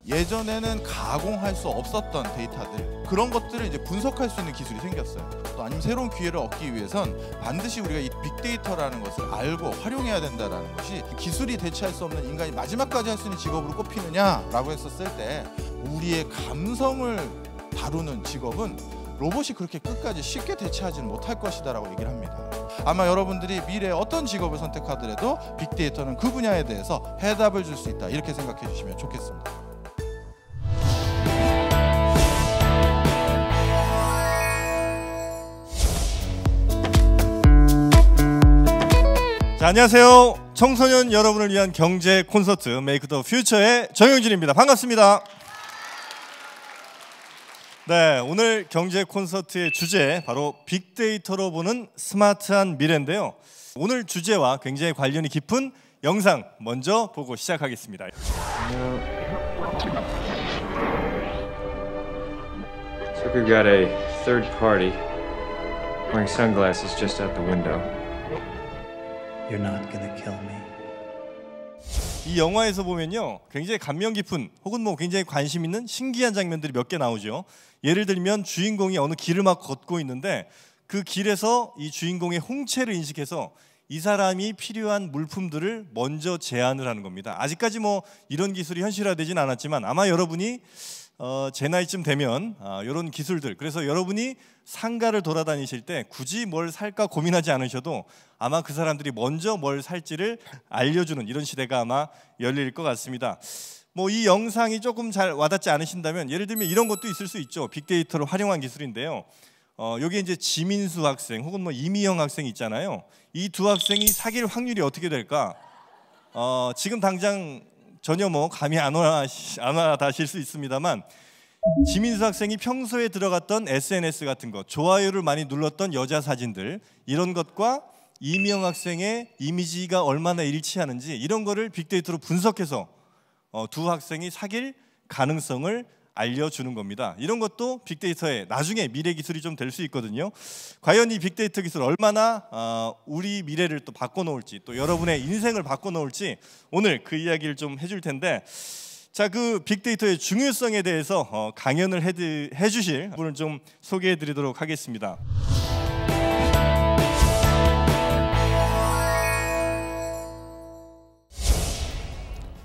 예전에는 가공할 수 없었던 데이터들, 그런 것들을 이제 분석할 수 있는 기술이 생겼어요. 또 아니면 새로운 기회를 얻기 위해선 반드시 우리가 이 빅데이터라는 것을 알고 활용해야 된다는 것이, 기술이 대체할 수 없는 인간이 마지막까지 할 수 있는 직업으로 꼽히느냐라고 했었을 때, 우리의 감성을 다루는 직업은 로봇이 그렇게 끝까지 쉽게 대체하지는 못할 것이다라고 얘기를 합니다. 아마 여러분들이 미래에 어떤 직업을 선택하더라도 빅데이터는 그 분야에 대해서 해답을 줄 수 있다, 이렇게 생각해 주시면 좋겠습니다. 자, 안녕하세요. 청소년 여러분을 위한 경제 콘서트 메이크 더 퓨처의 정영진입니다. 반갑습니다. 네, 오늘 경제 콘서트의 주제 바로 빅데이터로 보는 스마트한 미래인데요. 오늘 주제와 굉장히 관련이 깊은 영상 먼저 보고 시작하겠습니다. So we've got a third party wearing sunglasses just out the window. You're not gonna kill me. 이 영화에서 보면요, 굉장히 감명 깊은 혹은 뭐 굉장히 관심 있는 신기한 장면들이 몇 개 나오죠. 예를 들면 주인공이 어느 길을 막 걷고 있는데 그 길에서 이 주인공의 홍채를 인식해서 이 사람이 필요한 물품들을 먼저 제안을 하는 겁니다. 아직까지 뭐 이런 기술이 현실화되진 않았지만 아마 여러분이 제 나이쯤 되면 이런 기술들, 그래서 여러분이 상가를 돌아다니실 때 굳이 뭘 살까 고민하지 않으셔도 아마 그 사람들이 먼저 뭘 살지를 알려주는 이런 시대가 아마 열릴 것 같습니다. 뭐 이 영상이 조금 잘 와닿지 않으신다면 예를 들면 이런 것도 있을 수 있죠. 빅데이터를 활용한 기술인데요. 여기 이제 지민수 학생 혹은 뭐 이미영 학생이 있잖아요. 이 두 학생이 사귈 확률이 어떻게 될까? 지금 당장 전혀 뭐 감이 안 와닿으실 수 있습니다만, 지민수 학생이 평소에 들어갔던 SNS 같은 것, 좋아요를 많이 눌렀던 여자 사진들, 이런 것과 이미영 학생의 이미지가 얼마나 일치하는지 이런 거를 빅데이터로 분석해서 두 학생이 사귈 가능성을 알려주는 겁니다. 이런 것도 빅데이터의 나중에 미래 기술이 좀 될 수 있거든요. 과연 이 빅데이터 기술 얼마나 우리 미래를 또 바꿔놓을지, 또 여러분의 인생을 바꿔놓을지 오늘 그 이야기를 좀 해줄 텐데, 자, 그 빅데이터의 중요성에 대해서 강연을 해주실 분을 좀 소개해드리도록 하겠습니다.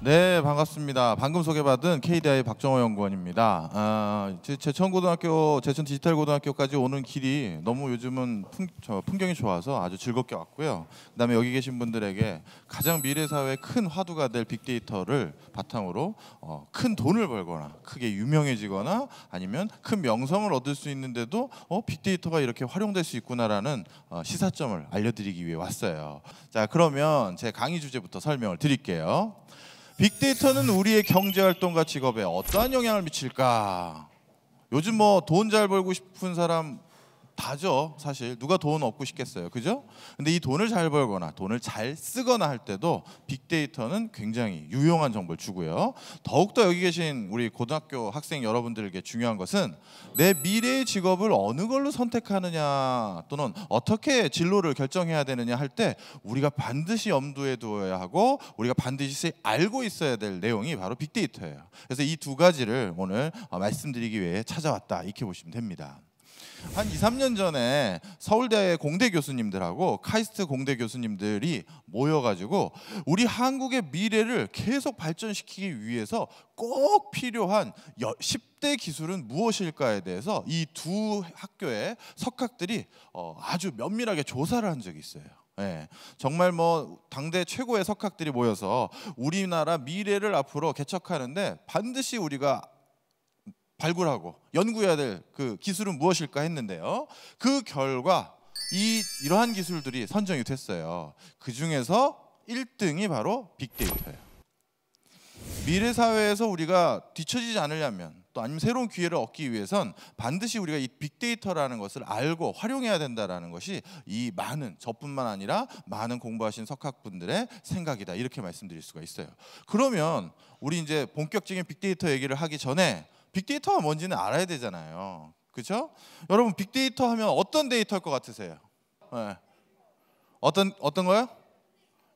네, 반갑습니다. 방금 소개받은 KDI 박정호 연구원입니다. 제천고등학교, 제천디지털고등학교까지 오는 길이 너무 요즘은 풍경이 좋아서 아주 즐겁게 왔고요. 그다음에 여기 계신 분들에게 가장 미래 사회의 큰 화두가 될 빅데이터를 바탕으로 큰 돈을 벌거나 크게 유명해지거나 아니면 큰 명성을 얻을 수 있는데도 빅데이터가 이렇게 활용될 수 있구나라는 시사점을 알려드리기 위해 왔어요. 자, 그러면 제 강의 주제부터 설명을 드릴게요. 빅데이터는 우리의 경제활동과 직업에 어떠한 영향을 미칠까? 요즘 뭐 돈 잘 벌고 싶은 사람 다죠. 사실 누가 돈 얻고 싶겠어요, 그죠? 근데 이 돈을 잘 벌거나 돈을 잘 쓰거나 할 때도 빅데이터는 굉장히 유용한 정보를 주고요. 더욱더 여기 계신 우리 고등학교 학생 여러분들에게 중요한 것은 내 미래의 직업을 어느 걸로 선택하느냐, 또는 어떻게 진로를 결정해야 되느냐 할 때 우리가 반드시 염두에 두어야 하고 우리가 반드시 알고 있어야 될 내용이 바로 빅데이터예요. 그래서 이 두 가지를 오늘 말씀드리기 위해 찾아왔다, 이렇게 보시면 됩니다. 한 2, 3년 전에 서울대 공대 교수님들하고 카이스트 공대 교수님들이 모여가지고 우리 한국의 미래를 계속 발전시키기 위해서 꼭 필요한 10대 기술은 무엇일까에 대해서 이 두 학교의 석학들이 아주 면밀하게 조사를 한 적이 있어요. 네, 정말 뭐 당대 최고의 석학들이 모여서 우리나라 미래를 앞으로 개척하는데 반드시 우리가 발굴하고 연구해야 될 그 기술은 무엇일까 했는데요. 그 결과 이러한 기술들이 선정이 됐어요. 그 중에서 1등이 바로 빅데이터예요. 미래 사회에서 우리가 뒤처지지 않으려면, 또 아니면 새로운 기회를 얻기 위해선 반드시 우리가 이 빅데이터라는 것을 알고 활용해야 된다라는 것이 이 많은 저뿐만 아니라 많은 공부하신 석학분들의 생각이다, 이렇게 말씀드릴 수가 있어요. 그러면 우리 이제 본격적인 빅데이터 얘기를 하기 전에 빅데이터가 뭔지는 알아야 되잖아요. 그렇죠? 여러분 빅데이터 하면 어떤 데이터일 것 같으세요? 네. 어떤 거요?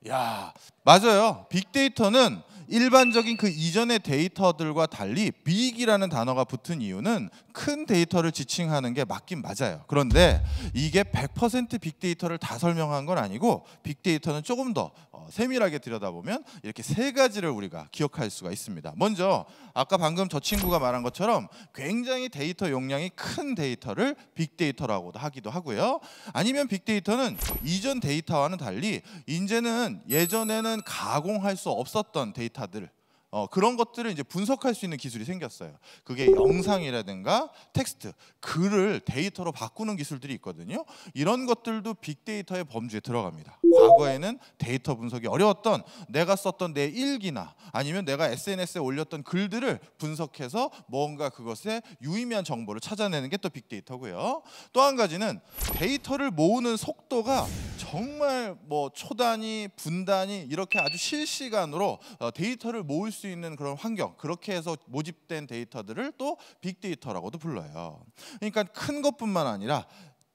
야, 맞아요. 빅데이터는 일반적인 그 이전의 데이터들과 달리 빅이라는 단어가 붙은 이유는 큰 데이터를 지칭하는 게 맞긴 맞아요. 그런데 이게 100% 빅데이터를 다 설명한 건 아니고 빅데이터는 조금 더 세밀하게 들여다보면 이렇게 세 가지를 우리가 기억할 수가 있습니다. 먼저 아까 방금 저 친구가 말한 것처럼 굉장히 데이터 용량이 큰 데이터를 빅데이터라고도 하기도 하고요. 아니면 빅데이터는 이전 데이터와는 달리 이제는 예전에는 가공할 수 없었던 데이터들, 그런 것들을 이제 분석할 수 있는 기술이 생겼어요. 그게 영상이라든가 텍스트, 글을 데이터로 바꾸는 기술들이 있거든요. 이런 것들도 빅데이터의 범주에 들어갑니다. 과거에는 데이터 분석이 어려웠던 내가 썼던 내 일기나 아니면 내가 SNS에 올렸던 글들을 분석해서 뭔가 그것에 유의미한 정보를 찾아내는 게 또 빅데이터고요. 또 한 가지는 데이터를 모으는 속도가 정말 뭐 초단위, 분단위 이렇게 아주 실시간으로 데이터를 모을 수 있는 그런 환경, 그렇게 해서 모집된 데이터들을 또 빅데이터라고도 불러요. 그러니까 큰 것뿐만 아니라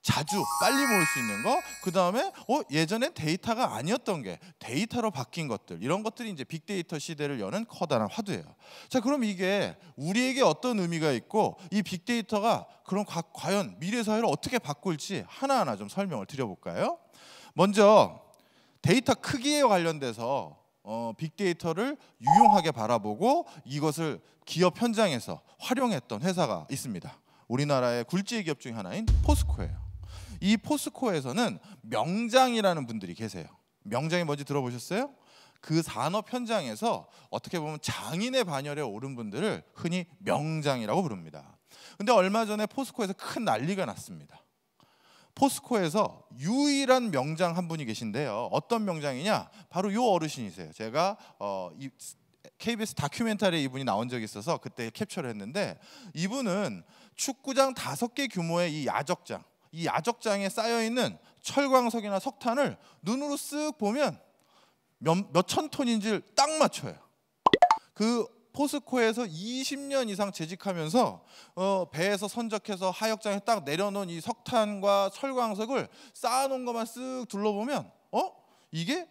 자주 빨리 모을 수 있는 거, 그 다음에 예전엔 데이터가 아니었던 게 데이터로 바뀐 것들, 이런 것들이 이제 빅데이터 시대를 여는 커다란 화두예요. 자, 그럼 이게 우리에게 어떤 의미가 있고 이 빅데이터가 그럼 과연 미래 사회를 어떻게 바꿀지 하나하나 좀 설명을 드려볼까요? 먼저 데이터 크기에 관련돼서 빅데이터를 유용하게 바라보고 이것을 기업 현장에서 활용했던 회사가 있습니다. 우리나라의 굴지의 기업 중에 하나인 포스코예요. 이 포스코에서는 명장이라는 분들이 계세요. 명장이 뭔지 들어보셨어요? 그 산업 현장에서 어떻게 보면 장인의 반열에 오른 분들을 흔히 명장이라고 부릅니다. 근데 얼마 전에 포스코에서 큰 난리가 났습니다. 포스코에서 유일한 명장 한 분이 계신데요. 어떤 명장이냐? 바로 요 어르신이세요. 제가 KBS 다큐멘터리에 이분이 나온 적이 있어서 그때 캡처를 했는데, 이분은 축구장 5개 규모의 이 야적장, 이 야적장에 쌓여있는 철광석이나 석탄을 눈으로 쓱 보면 몇천 톤인지를 딱 맞춰요. 그 포스코에서 20년 이상 재직하면서 배에서 선적해서 하역장에 딱 내려놓은 이 석탄과 철광석을 쌓아놓은 것만 쓱 둘러보면 이게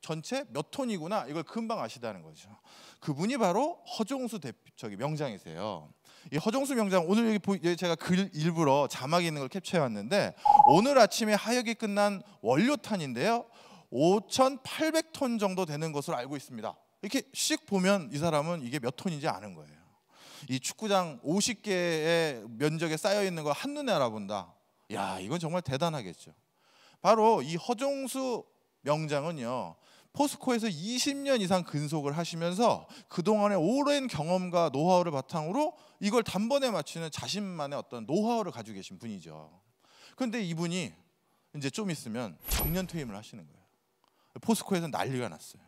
전체 몇 톤이구나, 이걸 금방 아시다는 거죠. 그분이 바로 허종수 명장이세요. 이 허종수 명장, 오늘 여기 제가 글 일부러 자막이 있는 걸 캡처해 왔는데, 오늘 아침에 하역이 끝난 원료탄인데요, 5,800톤 정도 되는 것으로 알고 있습니다. 이렇게 씩 보면 이 사람은 이게 몇 톤인지 아는 거예요. 이 축구장 50개의 면적에 쌓여 있는 거 한눈에 알아본다. 야, 이건 정말 대단하겠죠. 바로 이 허종수 명장은요, 포스코에서 20년 이상 근속을 하시면서 그동안의 오랜 경험과 노하우를 바탕으로 이걸 단번에 맞추는 자신만의 어떤 노하우를 가지고 계신 분이죠. 그런데 이분이 이제 좀 있으면 정년 퇴임을 하시는 거예요. 포스코에서 난리가 났어요.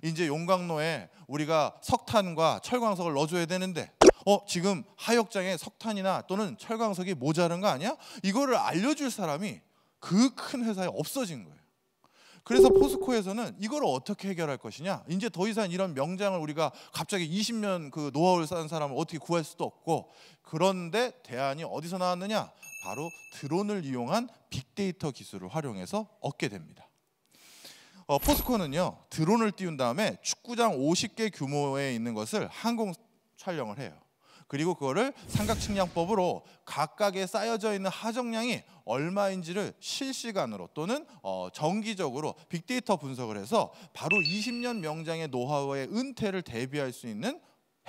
이제 용광로에 우리가 석탄과 철광석을 넣어줘야 되는데 지금 하역장에 석탄이나 또는 철광석이 모자란 거 아니야? 이거를 알려줄 사람이 그 큰 회사에 없어진 거예요. 그래서 포스코에서는 이걸 어떻게 해결할 것이냐, 이제 더 이상 이런 명장을 우리가 갑자기 20년 그 노하우를 쌓은 사람을 어떻게 구할 수도 없고, 그런데 대안이 어디서 나왔느냐, 바로 드론을 이용한 빅데이터 기술을 활용해서 얻게 됩니다. 포스코는요, 드론을 띄운 다음에 축구장 50개 규모에 있는 것을 항공 촬영을 해요. 그리고 그거를 삼각측량법으로 각각에 쌓여져 있는 하정량이 얼마인지를 실시간으로 또는 정기적으로 빅데이터 분석을 해서 바로 20년 명장의 노하우의 은퇴를 대비할 수 있는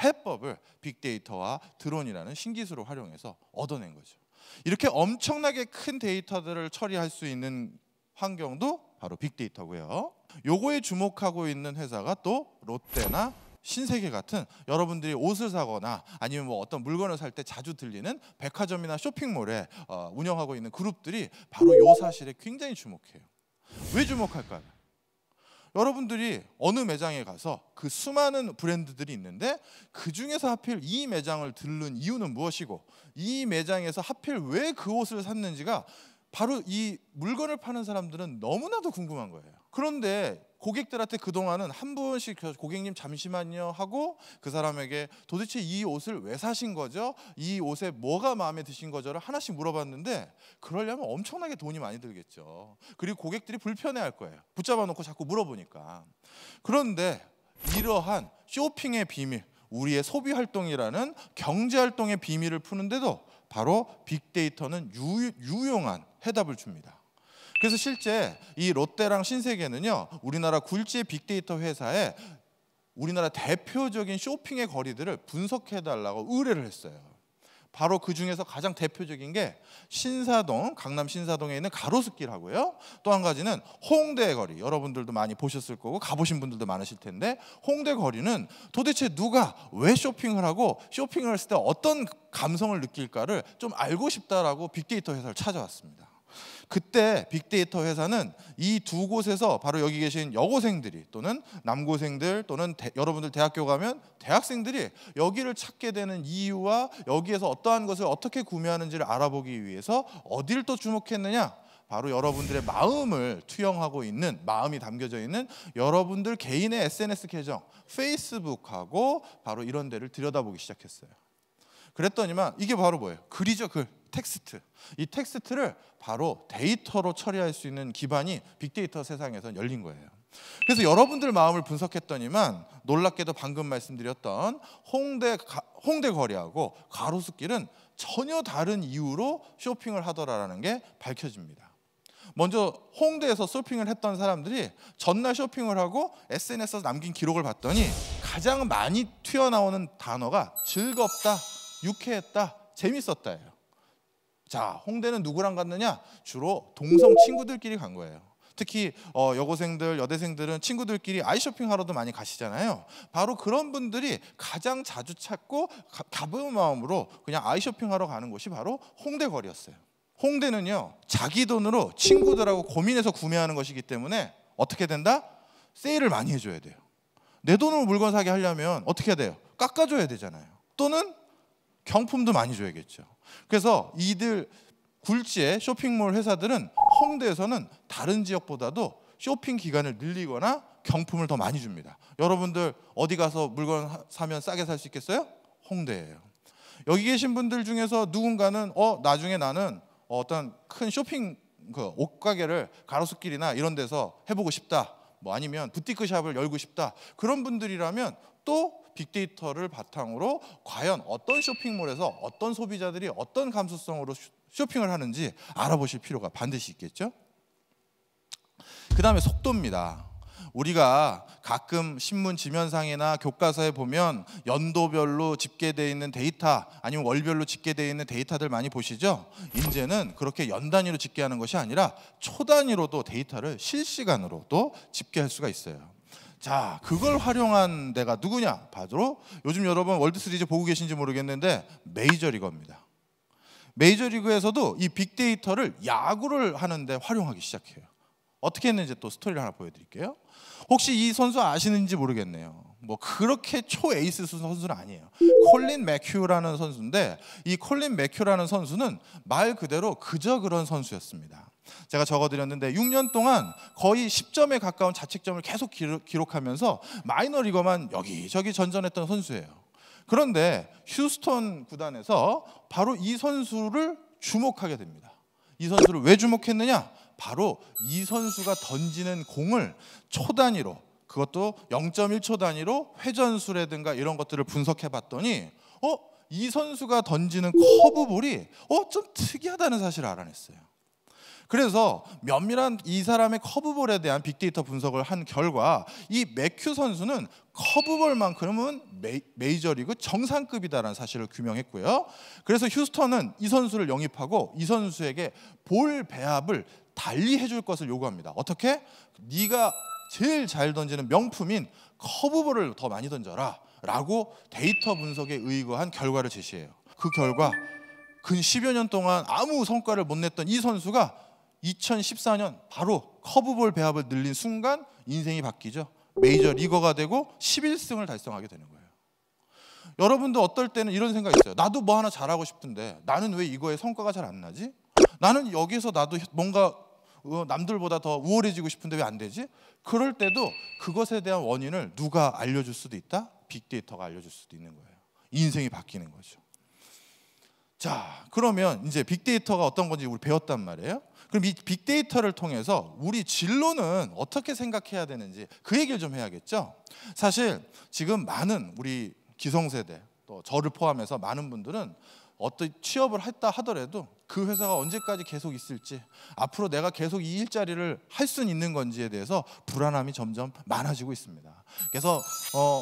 해법을 빅데이터와 드론이라는 신기술을 활용해서 얻어낸 거죠. 이렇게 엄청나게 큰 데이터들을 처리할 수 있는 환경도 바로 빅데이터고요. 요거에 주목하고 있는 회사가 또 롯데나 신세계 같은, 여러분들이 옷을 사거나 아니면 뭐 어떤 물건을 살 때 자주 들리는 백화점이나 쇼핑몰에 운영하고 있는 그룹들이 바로 요 사실에 굉장히 주목해요. 왜 주목할까요? 여러분들이 어느 매장에 가서 그 수많은 브랜드들이 있는데 그 중에서 하필 이 매장을 들른 이유는 무엇이고 이 매장에서 하필 왜 그 옷을 샀는지가 바로 이 물건을 파는 사람들은 너무나도 궁금한 거예요. 그런데 고객들한테 그동안은 한 번씩 고객님 잠시만요 하고 그 사람에게 도대체 이 옷을 왜 사신 거죠? 이 옷에 뭐가 마음에 드신 거죠를 하나씩 물어봤는데 그러려면 엄청나게 돈이 많이 들겠죠. 그리고 고객들이 불편해할 거예요. 붙잡아 놓고 자꾸 물어보니까. 그런데 이러한 쇼핑의 비밀, 우리의 소비 활동이라는 경제 활동의 비밀을 푸는데도 바로 빅데이터는 유용한 해답을 줍니다. 그래서 실제 이 롯데랑 신세계는요, 우리나라 굴지의 빅데이터 회사에 우리나라 대표적인 쇼핑의 거리들을 분석해달라고 의뢰를 했어요. 바로 그 중에서 가장 대표적인 게 신사동, 강남 신사동에 있는 가로수길하고요. 또 한 가지는 홍대 거리. 여러분들도 많이 보셨을 거고 가보신 분들도 많으실 텐데 홍대 거리는 도대체 누가 왜 쇼핑을 하고 쇼핑을 했을 때 어떤 감성을 느낄까를 좀 알고 싶다라고 빅데이터 회사를 찾아왔습니다. 그때 빅데이터 회사는 이 두 곳에서 바로 여기 계신 여고생들이 또는 남고생들 또는 여러분들 대학교 가면 대학생들이 여기를 찾게 되는 이유와 여기에서 어떠한 것을 어떻게 구매하는지를 알아보기 위해서 어디를 또 주목했느냐? 바로 여러분들의 마음을 투영하고 있는, 마음이 담겨져 있는 여러분들 개인의 SNS 계정, 페이스북하고 바로 이런 데를 들여다보기 시작했어요. 그랬더니만 이게 바로 뭐예요? 글이죠, 글. 텍스트. 이 텍스트를 바로 데이터로 처리할 수 있는 기반이 빅데이터 세상에서 열린 거예요. 그래서 여러분들 마음을 분석했더니만 놀랍게도 방금 말씀드렸던 홍대 거리하고 가로수길은 전혀 다른 이유로 쇼핑을 하더라라는 게 밝혀집니다. 먼저 홍대에서 쇼핑을 했던 사람들이 전날 쇼핑을 하고 SNS에서 남긴 기록을 봤더니 가장 많이 튀어나오는 단어가 즐겁다, 유쾌했다, 재밌었다예요. 자, 홍대는 누구랑 갔느냐? 주로 동성 친구들끼리 간 거예요. 특히 여고생들, 여대생들은 친구들끼리 아이쇼핑 하러도 많이 가시잖아요. 바로 그런 분들이 가장 자주 찾고 가벼운 마음으로 그냥 아이쇼핑 하러 가는 곳이 바로 홍대 거리였어요. 홍대는요, 자기 돈으로 친구들하고 고민해서 구매하는 것이기 때문에 어떻게 된다? 세일을 많이 해줘야 돼요. 내 돈으로 물건 사게 하려면 어떻게 해야 돼요? 깎아줘야 되잖아요. 또는 경품도 많이 줘야겠죠. 그래서 이들 굴지의 쇼핑몰 회사들은 홍대에서는 다른 지역보다도 쇼핑 기간을 늘리거나 경품을 더 많이 줍니다. 여러분들 어디 가서 물건 사면 싸게 살 수 있겠어요? 홍대예요. 여기 계신 분들 중에서 누군가는 나중에 나는 어떤 큰 쇼핑 옷가게를 가로수길이나 이런 데서 해보고 싶다. 뭐 아니면 부티크 샵을 열고 싶다. 그런 분들이라면 또 빅데이터를 바탕으로 과연 어떤 쇼핑몰에서 어떤 소비자들이 어떤 감수성으로 쇼핑을 하는지 알아보실 필요가 반드시 있겠죠. 그 다음에 속도입니다. 우리가 가끔 신문 지면상이나 교과서에 보면 연도별로 집계되어 있는 데이터 아니면 월별로 집계되어 있는 데이터들 많이 보시죠. 이제는 그렇게 연 단위로 집계하는 것이 아니라 초 단위로도 데이터를 실시간으로도 집계할 수가 있어요. 자, 그걸 활용한 데가 누구냐? 바로 요즘 여러분 월드시리즈 보고 계신지 모르겠는데 메이저리거입니다. 메이저리그에서도 이 빅데이터를 야구를 하는데 활용하기 시작해요. 어떻게 했는지 또 스토리를 하나 보여드릴게요. 혹시 이 선수 아시는지 모르겠네요. 뭐 그렇게 초 에이스 선수는 아니에요. 콜린 매큐라는 선수인데 이 콜린 매큐라는 선수는 말 그대로 그저 그런 선수였습니다. 제가 적어드렸는데 6년 동안 거의 10점에 가까운 자책점을 계속 기록하면서 마이너리거만 여기저기 전전했던 선수예요. 그런데 휴스턴 구단에서 바로 이 선수를 주목하게 됩니다. 이 선수를 왜 주목했느냐? 바로 이 선수가 던지는 공을 초 단위로, 그것도 0.1초 단위로 회전수라든가 이런 것들을 분석해 봤더니 이 선수가 던지는 커브볼이 좀 특이하다는 사실을 알아냈어요. 그래서 면밀한 이 사람의 커브볼에 대한 빅데이터 분석을 한 결과 이 매큐 선수는 커브볼만큼은 메이저리그 정상급이다라는 사실을 규명했고요. 그래서 휴스턴은 이 선수를 영입하고 이 선수에게 볼 배합을 달리 해줄 것을 요구합니다. 어떻게? 네가 제일 잘 던지는 명품인 커브볼을 더 많이 던져라 라고 데이터 분석에 의거한 결과를 제시해요. 그 결과 근 10여 년 동안 아무 성과를 못 냈던 이 선수가 2014년 바로 커브볼 배합을 늘린 순간 인생이 바뀌죠. 메이저 리거가 되고 11승을 달성하게 되는 거예요. 여러분도 어떨 때는 이런 생각이 있어요. 나도 뭐 하나 잘하고 싶은데 나는 왜 이거에 성과가 잘 안 나지? 나는 여기서 나도 뭔가 남들보다 더 우월해지고 싶은데 왜 안 되지? 그럴 때도 그것에 대한 원인을 누가 알려줄 수도 있다? 빅데이터가 알려줄 수도 있는 거예요. 인생이 바뀌는 거죠. 자, 그러면 이제 빅데이터가 어떤 건지 우리 배웠단 말이에요. 그럼 이 빅데이터를 통해서 우리 진로는 어떻게 생각해야 되는지 그 얘기를 좀 해야겠죠. 사실 지금 많은 우리 기성세대 또 저를 포함해서 많은 분들은 어떤 취업을 했다 하더라도 그 회사가 언제까지 계속 있을지, 앞으로 내가 계속 이 일자리를 할 수 있는 건지에 대해서 불안함이 점점 많아지고 있습니다. 그래서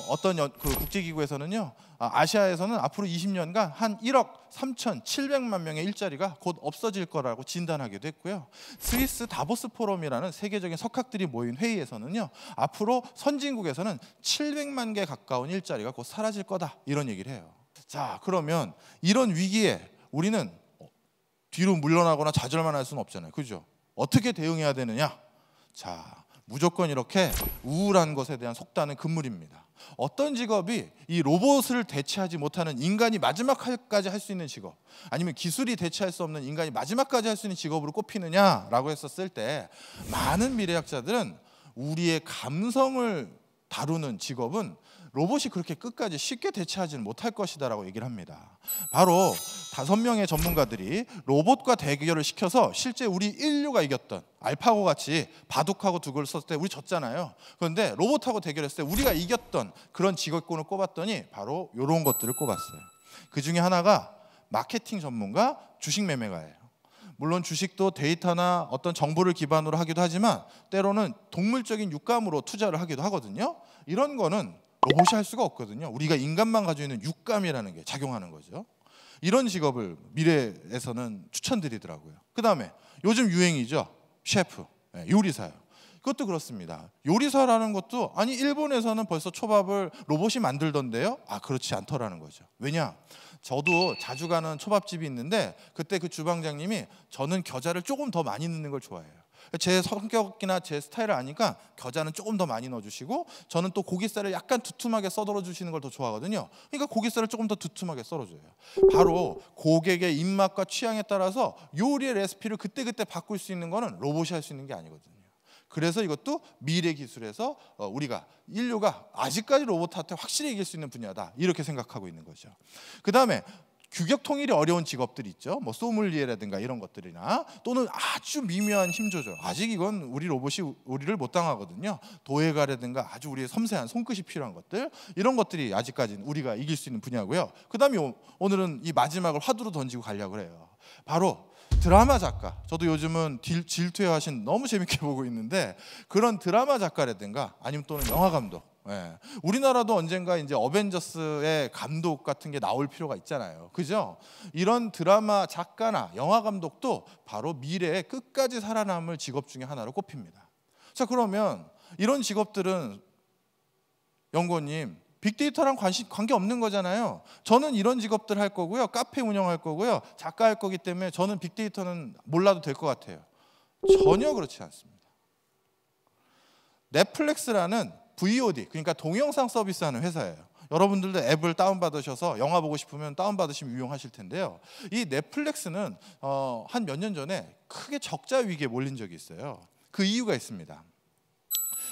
어떤 그 국제기구에서는요, 아시아에서는 앞으로 20년간 한 1억 3,700만 명의 일자리가 곧 없어질 거라고 진단하기도 했고요. 스위스 다보스 포럼이라는 세계적인 석학들이 모인 회의에서는요, 앞으로 선진국에서는 700만 개 가까운 일자리가 곧 사라질 거다, 이런 얘기를 해요. 자, 그러면 이런 위기에 우리는 뒤로 물러나거나 좌절만 할 수는 없잖아요. 그죠? 어떻게 대응해야 되느냐? 자, 무조건 이렇게 우울한 것에 대한 속단은 금물입니다. 어떤 직업이 이 로봇을 대체하지 못하는 인간이 마지막까지 할 수 있는 직업, 아니면 기술이 대체할 수 없는 인간이 마지막까지 할 수 있는 직업으로 꼽히느냐라고 했었을 때, 많은 미래학자들은 우리의 감성을 다루는 직업은 로봇이 그렇게 끝까지 쉽게 대체하지는 못할 것이다라고 얘기를 합니다. 바로 5명의 전문가들이 로봇과 대결을 시켜서 실제 우리 인류가 이겼던, 알파고 같이 바둑하고 두개를 썼을 때 우리 졌잖아요. 그런데 로봇하고 대결했을 때 우리가 이겼던 그런 직업군을 꼽았더니 바로 이런 것들을 꼽았어요. 그 중에 하나가 마케팅 전문가, 주식 매매가예요. 물론 주식도 데이터나 어떤 정보를 기반으로 하기도 하지만 때로는 동물적인 육감으로 투자를 하기도 하거든요. 이런 거는 로봇이 할 수가 없거든요. 우리가 인간만 가지고 있는 육감이라는 게 작용하는 거죠. 이런 직업을 미래에서는 추천드리더라고요. 그 다음에 요즘 유행이죠. 셰프, 요리사요. 그것도 그렇습니다. 요리사라는 것도, 아니 일본에서는 벌써 초밥을 로봇이 만들던데요? 그렇지 않더라는 거죠. 왜냐? 저도 자주 가는 초밥집이 있는데 그때 그 주방장님이, 저는 겨자를 조금 더 많이 넣는 걸 좋아해요. 제 성격이나 제 스타일을 아니까 겨자는 조금 더 많이 넣어주시고, 저는 또 고깃살을 약간 두툼하게 썰어 주시는 걸 더 좋아하거든요. 그러니까 고깃살을 조금 더 두툼하게 썰어줘요. 바로 고객의 입맛과 취향에 따라서 요리의 레시피를 그때그때 바꿀 수 있는 거는 로봇이 할 수 있는 게 아니거든요. 그래서 이것도 미래 기술에서 우리가 인류가 아직까지 로봇한테 확실히 이길 수 있는 분야다, 이렇게 생각하고 있는 거죠. 그 다음에 규격 통일이 어려운 직업들이 있죠. 뭐 소믈리에라든가 이런 것들이나, 또는 아주 미묘한 힘 조절, 아직 이건 우리 로봇이 우리를 못 당하거든요. 도예가라든가 아주 우리의 섬세한 손끝이 필요한 것들, 이런 것들이 아직까지는 우리가 이길 수 있는 분야고요. 그 다음에 오늘은 이 마지막을 화두로 던지고 가려고 해요. 바로 드라마 작가. 저도 요즘은 질투의 화신 너무 재밌게 보고 있는데, 그런 드라마 작가라든가 아니면 또는 영화 감독, 우리나라도 언젠가 이제 어벤져스의 감독 같은 게 나올 필요가 있잖아요. 그죠? 이런 드라마 작가나 영화 감독도 바로 미래에 끝까지 살아남을 직업 중에 하나로 꼽힙니다. 자, 그러면 이런 직업들은 연구원님, 빅데이터랑 관계 없는 거잖아요. 저는 이런 직업들 할 거고요, 카페 운영할 거고요, 작가 할 거기 때문에 저는 빅데이터는 몰라도 될 것 같아요. 전혀 그렇지 않습니다. 넷플릭스라는 VOD, 그러니까 동영상 서비스하는 회사예요. 여러분들도 앱을 다운받으셔서 영화 보고 싶으면 다운받으시면 유용하실 텐데요. 이 넷플릭스는 한 몇 년 전에 크게 적자 위기에 몰린 적이 있어요. 그 이유가 있습니다.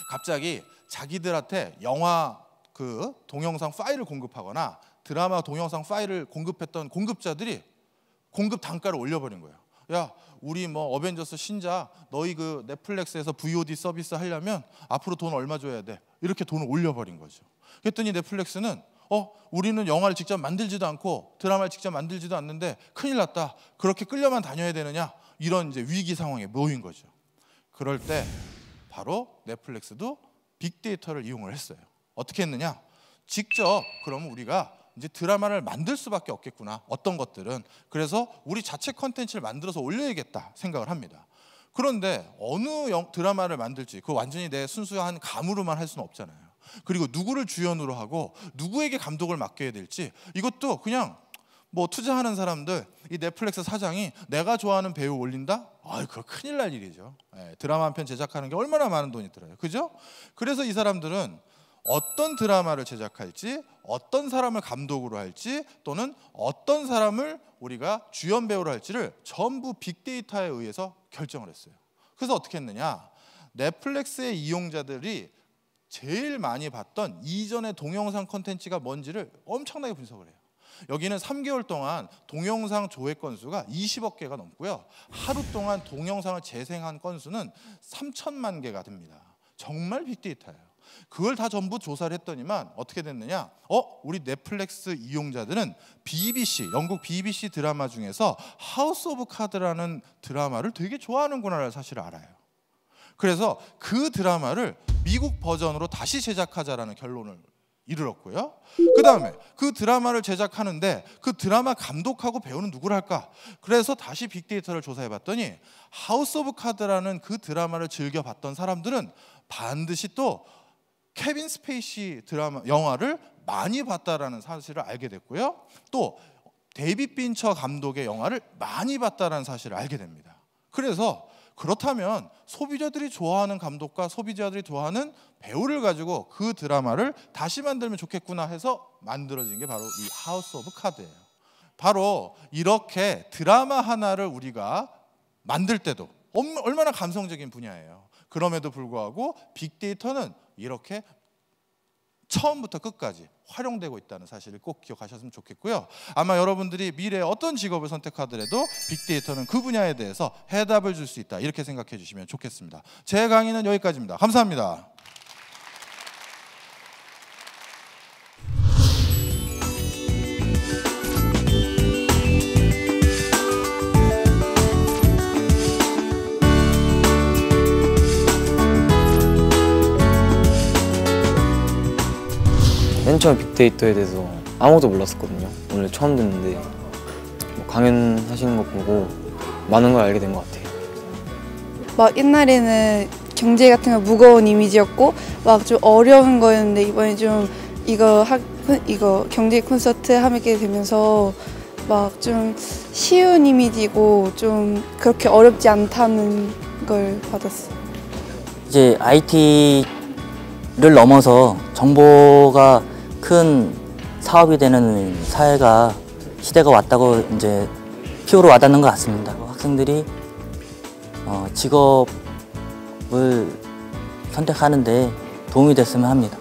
갑자기 자기들한테 영화 그 동영상 파일을 공급하거나 드라마 동영상 파일을 공급했던 공급자들이 공급 단가를 올려버린 거예요. 야, 우리 뭐 어벤져스 신작 너희 그 넷플릭스에서 VOD 서비스 하려면 앞으로 돈 얼마 줘야 돼, 이렇게 돈을 올려버린 거죠. 그랬더니 넷플릭스는 우리는 영화를 직접 만들지도 않고 드라마를 직접 만들지도 않는데 큰일 났다, 그렇게 끌려만 다녀야 되느냐, 이런 이제 위기 상황에 놓인 거죠. 그럴 때 바로 넷플릭스도 빅데이터를 이용을 했어요. 어떻게 했느냐? 직접 그러면 우리가 이제 드라마를 만들 수밖에 없겠구나, 어떤 것들은. 그래서 우리 자체 컨텐츠를 만들어서 올려야겠다 생각을 합니다. 그런데 어느 드라마를 만들지 그 완전히 내 순수한 감으로만 할 수는 없잖아요. 그리고 누구를 주연으로 하고 누구에게 감독을 맡겨야 될지, 이것도 그냥 뭐 투자하는 사람들, 이 넷플릭스 사장이 내가 좋아하는 배우 올린다? 그거 큰일 날 일이죠. 드라마 한 편 제작하는 게 얼마나 많은 돈이 들어요. 그죠? 그래서 이 사람들은 어떤 드라마를 제작할지, 어떤 사람을 감독으로 할지, 또는 어떤 사람을 우리가 주연 배우로 할지를 전부 빅데이터에 의해서 결정을 했어요. 그래서 어떻게 했느냐? 넷플릭스의 이용자들이 제일 많이 봤던 이전의 동영상 콘텐츠가 뭔지를 엄청나게 분석을 해요. 여기는 3개월 동안 동영상 조회 건수가 20억 개가 넘고요. 하루 동안 동영상을 재생한 건수는 3천만 개가 됩니다. 정말 빅데이터예요. 그걸 다 전부 조사를 했더니만 어떻게 됐느냐? 우리 넷플릭스 이용자들은 BBC, 영국 BBC 드라마 중에서 하우스 오브 카드라는 드라마를 되게 좋아하는구나를 사실을 알아요. 그래서 그 드라마를 미국 버전으로 다시 제작하자라는 결론을 이르렀고요. 그 다음에 그 드라마를 제작하는데 그 드라마 감독하고 배우는 누구를 할까? 그래서 다시 빅데이터를 조사해 봤더니 하우스 오브 카드라는 그 드라마를 즐겨 봤던 사람들은 반드시 또 케빈 스페이시 드라마 영화를 많이 봤다라는 사실을 알게 됐고요. 또 데이빗 핀처 감독의 영화를 많이 봤다라는 사실을 알게 됩니다. 그래서 그렇다면 소비자들이 좋아하는 감독과 소비자들이 좋아하는 배우를 가지고 그 드라마를 다시 만들면 좋겠구나 해서 만들어진 게 바로 이 하우스 오브 카드예요. 바로 이렇게 드라마 하나를 우리가 만들 때도 얼마나 감성적인 분야예요. 그럼에도 불구하고 빅데이터는 이렇게 처음부터 끝까지 활용되고 있다는 사실을 꼭 기억하셨으면 좋겠고요. 아마 여러분들이 미래에 어떤 직업을 선택하더라도 빅데이터는 그 분야에 대해서 해답을 줄 수 있다, 이렇게 생각해 주시면 좋겠습니다. 제 강의는 여기까지입니다. 감사합니다. 맨 처음 빅데이터에 대해서 아무것도 몰랐었거든요. 오늘 처음 듣는데 강연하시는 거 보고 많은 걸 알게 된 것 같아요. 막 옛날에는 경제 같은 거 무거운 이미지였고 막 좀 어려운 거였는데 이번에 좀 이거 경제 콘서트 하게 되면서 막 좀 쉬운 이미지고 좀 그렇게 어렵지 않다는 걸 받았어요. 이제 IT를 넘어서 정보가 큰 사업이 되는 시대가 왔다고 이제 피부로 와닿는 것 같습니다. 학생들이 직업을 선택하는데 도움이 됐으면 합니다.